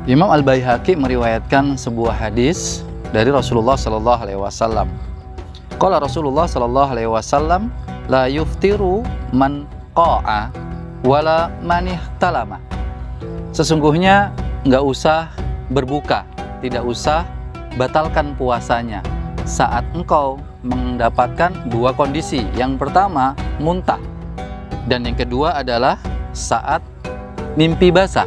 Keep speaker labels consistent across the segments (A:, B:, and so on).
A: Imam Al-Baihaqi meriwayatkan sebuah hadis dari Rasulullah sallallahu alaihi wasallam. Qala Rasulullah sallallahu alaihi wasallam, la yuftiru man qa'a wala man ihtalama. Sesungguhnya nggak usah berbuka, tidak usah batalkan puasanya saat engkau mendapatkan dua kondisi. Yang pertama, muntah, dan yang kedua adalah saat mimpi basah.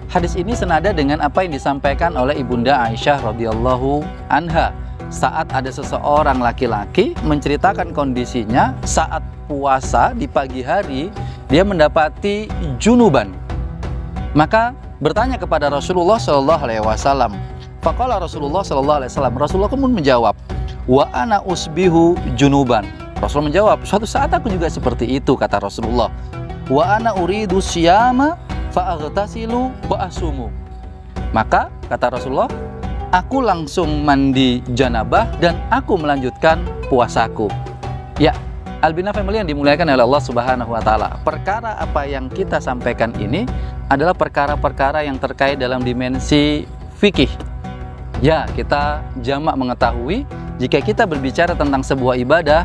A: Hadis ini senada dengan apa yang disampaikan oleh Ibunda Aisyah radhiyallahu anha saat ada seseorang laki-laki menceritakan kondisinya saat puasa di pagi hari dia mendapati junuban. Maka bertanya kepada Rasulullah sallallahu alaihi wasallam. Faqala Rasulullah sallallahu alaihi wasallam, Rasulullah kemudian menjawab, wa ana usbihu junuban. Rasulullah menjawab, suatu saat aku juga seperti itu, kata Rasulullah. Wa ana uridu syiyama fa'aghtasilu wa asumu. Maka kata Rasulullah, aku langsung mandi janabah dan aku melanjutkan puasaku. Ya, Albina Family yang dimuliakan oleh Allah Subhanahu wa taala. Perkara apa yang kita sampaikan ini adalah perkara-perkara yang terkait dalam dimensi fikih. Ya, kita jamak mengetahui jika kita berbicara tentang sebuah ibadah,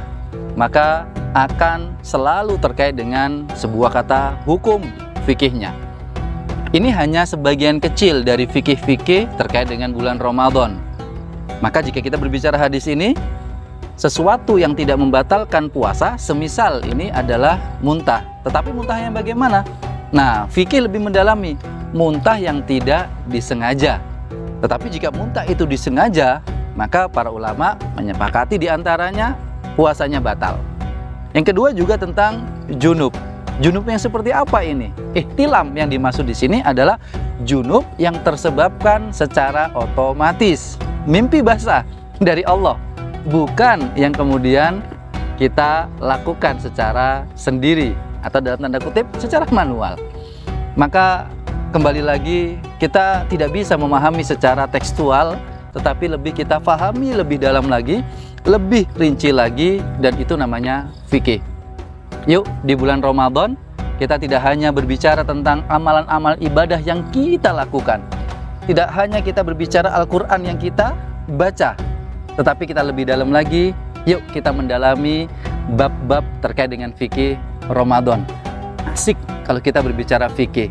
A: maka akan selalu terkait dengan sebuah kata hukum fikihnya. Ini hanya sebagian kecil dari fikih-fikih terkait dengan bulan Ramadan. Maka jika kita berbicara hadis ini, sesuatu yang tidak membatalkan puasa, semisal ini adalah muntah. Tetapi muntahnya bagaimana? Nah, fikih lebih mendalami muntah yang tidak disengaja. Tetapi jika muntah itu disengaja, maka para ulama menyepakati diantaranya puasanya batal. Yang kedua juga tentang junub. Junub yang seperti apa ini? Ihtilam yang dimaksud di sini adalah junub yang tersebabkan secara otomatis, mimpi basah dari Allah, bukan yang kemudian kita lakukan secara sendiri atau dalam tanda kutip secara manual. Maka kembali lagi kita tidak bisa memahami secara tekstual, tetapi lebih kita pahami lebih dalam lagi, lebih rinci lagi, dan itu namanya fikih. Yuk, di bulan Ramadan kita tidak hanya berbicara tentang amalan-amal ibadah yang kita lakukan, tidak hanya kita berbicara Al-Quran yang kita baca, tetapi kita lebih dalam lagi. Yuk kita mendalami bab-bab terkait dengan fikih Ramadan. Asik kalau kita berbicara fikih,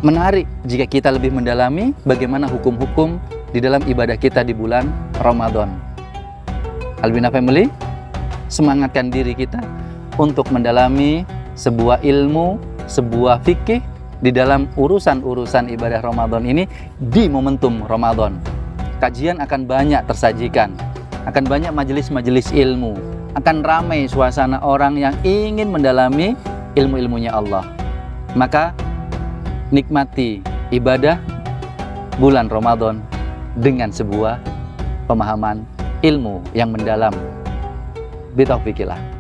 A: menarik jika kita lebih mendalami bagaimana hukum-hukum di dalam ibadah kita di bulan Ramadan. Albina Family, semangatkan diri kita untuk mendalami sebuah ilmu, sebuah fikih di dalam urusan-urusan ibadah Ramadan ini di momentum Ramadan. Kajian akan banyak tersajikan, akan banyak majelis-majelis ilmu, akan ramai suasana orang yang ingin mendalami ilmu-ilmunya Allah. Maka nikmati ibadah bulan Ramadan dengan sebuah pemahaman ilmu yang mendalam. Bitaufikillah.